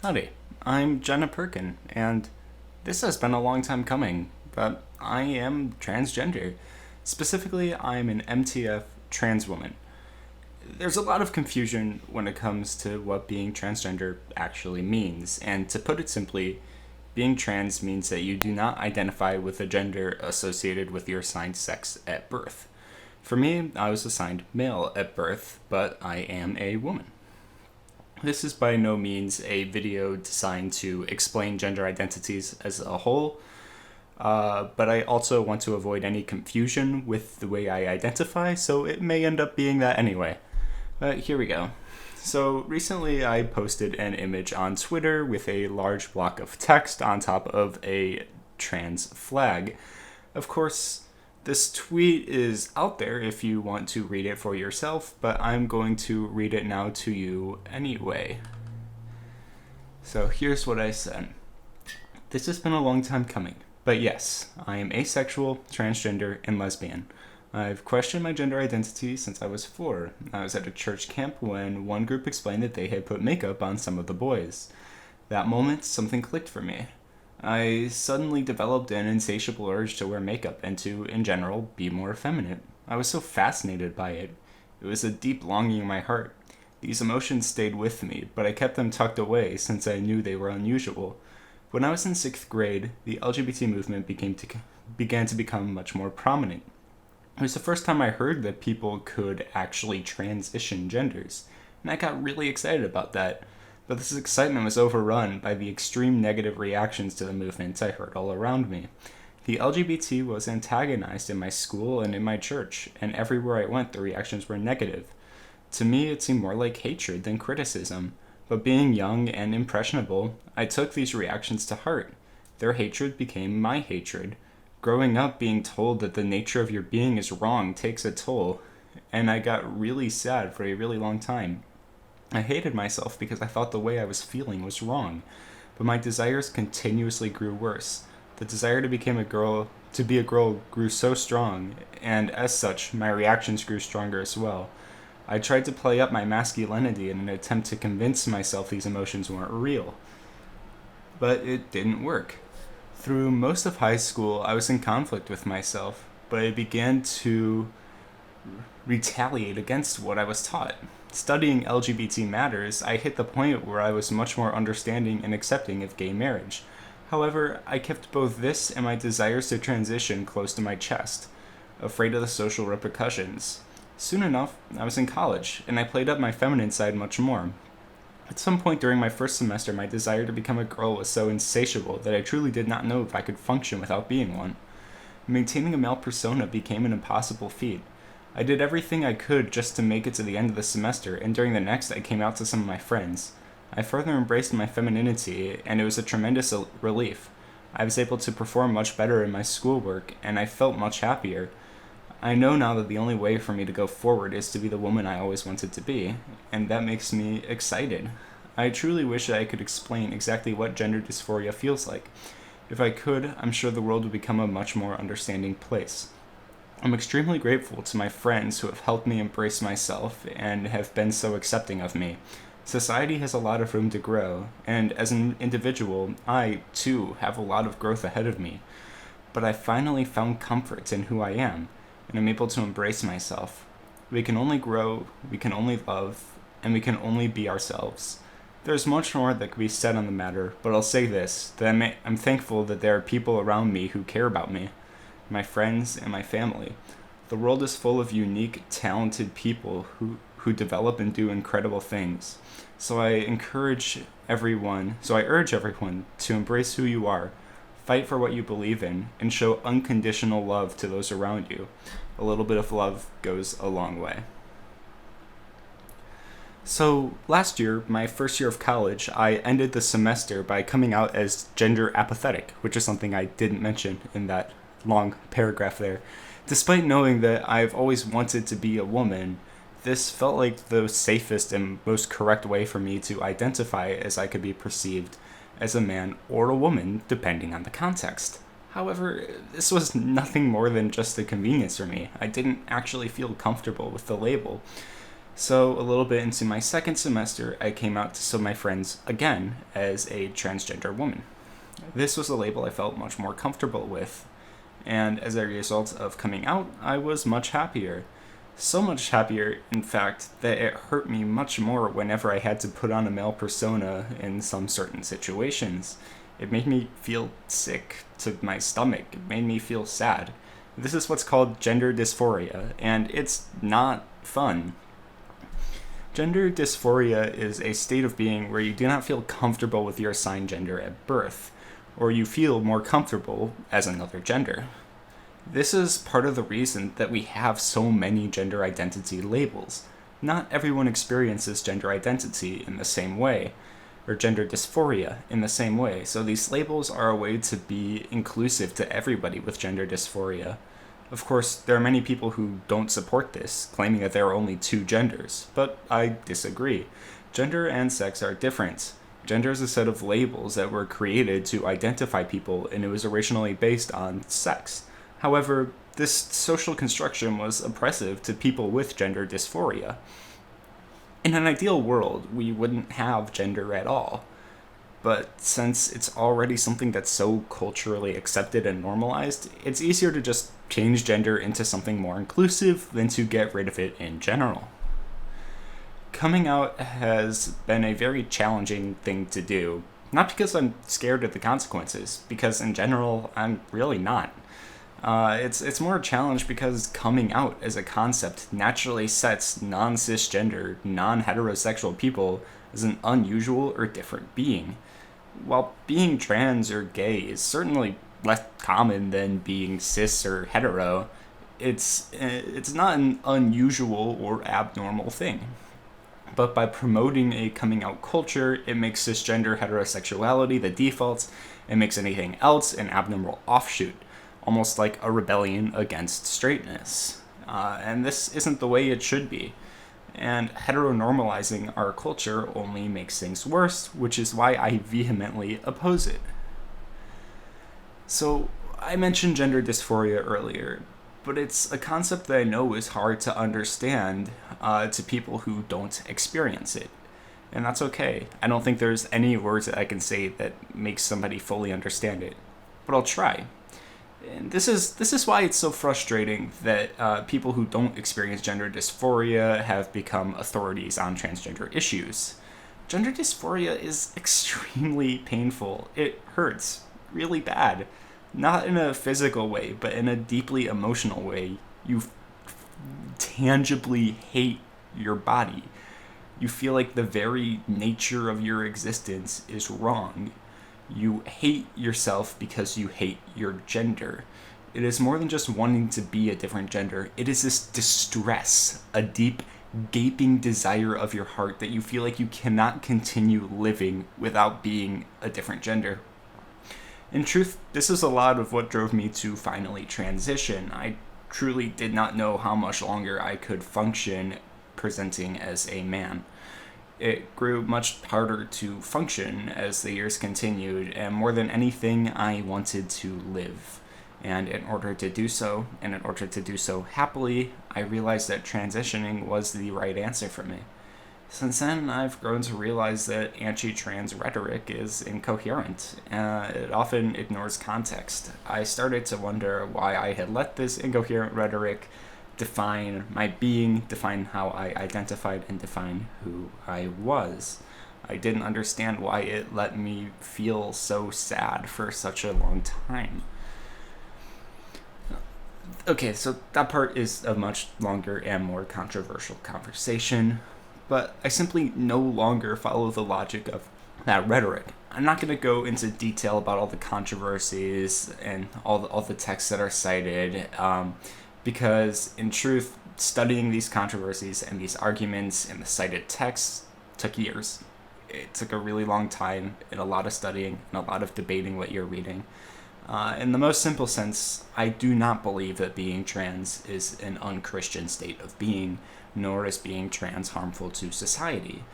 Howdy, I'm Jenna Perkin, and this has been a long time coming, but I am transgender. Specifically, I'm an MTF trans woman. There's a lot of confusion when it comes to what being transgender actually means, and to put it simply, being trans means that you do not identify with a gender associated with your assigned sex at birth. For me, I was assigned male at birth, but I am a woman. This is by no means a video designed to explain gender identities as a whole, but I also want to avoid any confusion with the way I identify, so it may end up being that anyway. But here we go. So recently I posted an image on Twitter with a large block of text on top of a trans flag. Of course, this tweet is out there if you want to read it for yourself, but I'm going to read it now to you anyway. So here's what I said. This has been a long time coming, but yes, I am asexual, transgender, and lesbian. I've questioned my gender identity since I was 4. I was at a church camp when one group explained that they had put makeup on some of the boys. That moment, something clicked for me. I suddenly developed an insatiable urge to wear makeup and to, in general, be more effeminate. I was so fascinated by it. It was a deep longing in my heart. These emotions stayed with me, but I kept them tucked away since I knew they were unusual. When I was in 6th grade, the LGBT movement began to become much more prominent. It was the first time I heard that people could actually transition genders, and I got really excited about that. But this excitement was overrun by the extreme negative reactions to the movement I heard all around me. The LGBT was antagonized in my school and in my church, and everywhere I went the reactions were negative. To me, it seemed more like hatred than criticism, but being young and impressionable, I took these reactions to heart. Their hatred became my hatred. Growing up being told that the nature of your being is wrong takes a toll, and I got really sad for a really long time. I hated myself because I thought the way I was feeling was wrong, but my desires continuously grew worse. The desire to be a girl grew so strong, and as such, my reactions grew stronger as well. I tried to play up my masculinity in an attempt to convince myself these emotions weren't real, but it didn't work. Through most of high school, I was in conflict with myself, but I began to retaliate against what I was taught. Studying LGBT matters, I hit the point where I was much more understanding and accepting of gay marriage. However, I kept both this and my desires to transition close to my chest, afraid of the social repercussions. Soon enough, I was in college, and I played up my feminine side much more. At some point during my first semester, my desire to become a girl was so insatiable that I truly did not know if I could function without being one. Maintaining a male persona became an impossible feat. I did everything I could just to make it to the end of the semester, and during the next I came out to some of my friends. I further embraced my femininity, and it was a tremendous relief. I was able to perform much better in my schoolwork, and I felt much happier. I know now that the only way for me to go forward is to be the woman I always wanted to be, and that makes me excited. I truly wish that I could explain exactly what gender dysphoria feels like. If I could, I'm sure the world would become a much more understanding place. I'm extremely grateful to my friends who have helped me embrace myself and have been so accepting of me. Society has a lot of room to grow, and as an individual, I, too, have a lot of growth ahead of me. But I finally found comfort in who I am, and I'm able to embrace myself. We can only grow, we can only love, and we can only be ourselves. There's much more that could be said on the matter, but I'll say this, that I'm thankful that there are people around me who care about me. My friends, and my family. The world is full of unique, talented people who develop and do incredible things. So I urge everyone to embrace who you are, fight for what you believe in, and show unconditional love to those around you. A little bit of love goes a long way. So, last year, my first year of college, I ended the semester by coming out as gender apathetic, which is something I didn't mention in that long paragraph there. Despite knowing that I've always wanted to be a woman, this felt like the safest and most correct way for me to identify as I could be perceived as a man or a woman, depending on the context. However, this was nothing more than just a convenience for me. I didn't actually feel comfortable with the label. So, a little bit into my second semester, I came out to some of my friends again as a transgender woman. This was a label I felt much more comfortable with, and as a result of coming out, I was much happier. So much happier, in fact, that it hurt me much more whenever I had to put on a male persona in some certain situations. It made me feel sick to my stomach. It made me feel sad. This is what's called gender dysphoria, and it's not fun. Gender dysphoria is a state of being where you do not feel comfortable with your assigned gender at birth, or you feel more comfortable as another gender. This is part of the reason that we have so many gender identity labels. Not everyone experiences gender identity in the same way, or gender dysphoria in the same way, so these labels are a way to be inclusive to everybody with gender dysphoria. Of course, there are many people who don't support this, claiming that there are only two genders, but I disagree. Gender and sex are different. Gender is a set of labels that were created to identify people, and it was originally based on sex. However, this social construction was oppressive to people with gender dysphoria. In an ideal world, we wouldn't have gender at all. But since it's already something that's so culturally accepted and normalized, it's easier to just change gender into something more inclusive than to get rid of it in general. Coming out has been a very challenging thing to do, not because I'm scared of the consequences, because in general, I'm really not. It's more a challenge because coming out as a concept naturally sets non-cisgender, non-heterosexual people as an unusual or different being. While being trans or gay is certainly less common than being cis or hetero, it's not an unusual or abnormal thing. But by promoting a coming out culture, it makes cisgender heterosexuality the default and makes anything else an abnormal offshoot, almost like a rebellion against straightness. And this isn't the way it should be. And heteronormalizing our culture only makes things worse, which is why I vehemently oppose it. So, I mentioned gender dysphoria earlier, but it's a concept that I know is hard to understand to people who don't experience it. And that's okay. I don't think there's any words that I can say that makes somebody fully understand it. But I'll try. And this is why it's so frustrating that people who don't experience gender dysphoria have become authorities on transgender issues. Gender dysphoria is extremely painful. It hurts really bad. Not in a physical way, but in a deeply emotional way. You tangibly hate your body. You feel like the very nature of your existence is wrong. You hate yourself because you hate your gender. It is more than just wanting to be a different gender. It is this distress, a deep, gaping desire of your heart that you feel like you cannot continue living without being a different gender. In truth, this is a lot of what drove me to finally transition. I truly did not know how much longer I could function presenting as a man. It grew much harder to function as the years continued, and more than anything, I wanted to live. And in order to do so, and in order to do so happily, I realized that transitioning was the right answer for me. Since then, I've grown to realize that anti-trans rhetoric is incoherent. It often ignores context. I started to wonder why I had let this incoherent rhetoric define my being, define how I identified, and define who I was. I didn't understand why it let me feel so sad for such a long time. Okay, so that part is a much longer and more controversial conversation, but I simply no longer follow the logic of that rhetoric. I'm not going to go into detail about all the controversies and all the texts that are cited, because in truth, studying these controversies and these arguments and the cited texts took years. It took a really long time and a lot of studying and a lot of debating what you're reading. In the most simple sense, I do not believe that being trans is an unchristian state of being, nor is being trans harmful to society.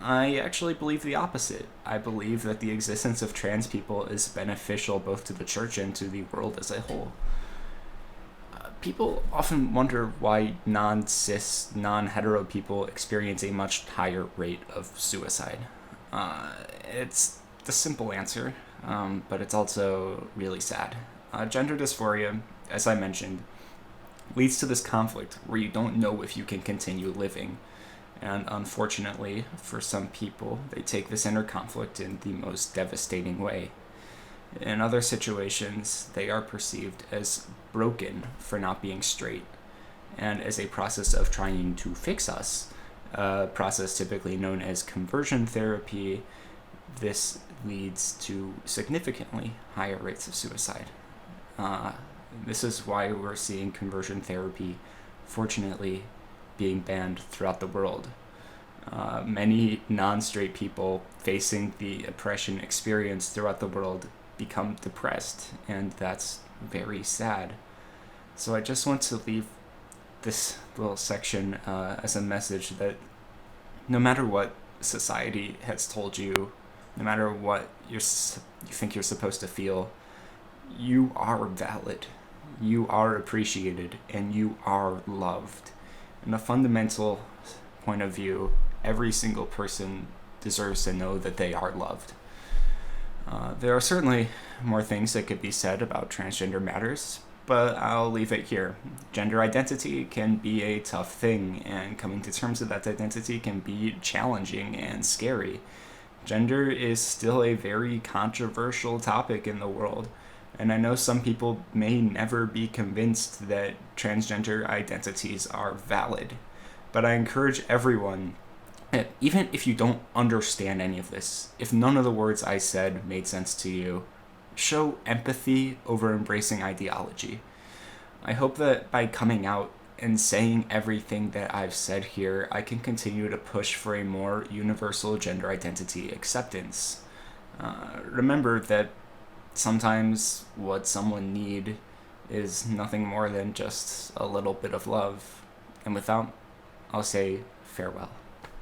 I actually believe the opposite. I believe that the existence of trans people is beneficial both to the church and to the world as a whole. People often wonder why non-cis, non-hetero people experience a much higher rate of suicide. It's the simple answer, but it's also really sad. Gender dysphoria, as I mentioned, leads to this conflict where you don't know if you can continue living. And unfortunately, for some people, they take this inner conflict in the most devastating way. In other situations, they are perceived as broken for not being straight. And as a process of trying to fix us, a process typically known as conversion therapy, this leads to significantly higher rates of suicide. This is why we're seeing conversion therapy, fortunately, being banned throughout the world. Many non-straight people facing the oppression experienced throughout the world become depressed, and that's very sad. So I just want to leave this little section as a message that no matter what society has told you, no matter what you think you're supposed to feel, you are valid, you are appreciated, and you are loved. In a fundamental point of view, every single person deserves to know that they are loved. There are certainly more things that could be said about transgender matters, but I'll leave it here. Gender identity can be a tough thing, and coming to terms with that identity can be challenging and scary. Gender is still a very controversial topic in the world, and I know some people may never be convinced that transgender identities are valid, but I encourage everyone, even if you don't understand any of this, if none of the words I said made sense to you, show empathy over embracing ideology. I hope that by coming out and saying everything that I've said here, I can continue to push for a more universal gender identity acceptance. Remember that sometimes what someone needs is nothing more than just a little bit of love. And with that, I'll say farewell.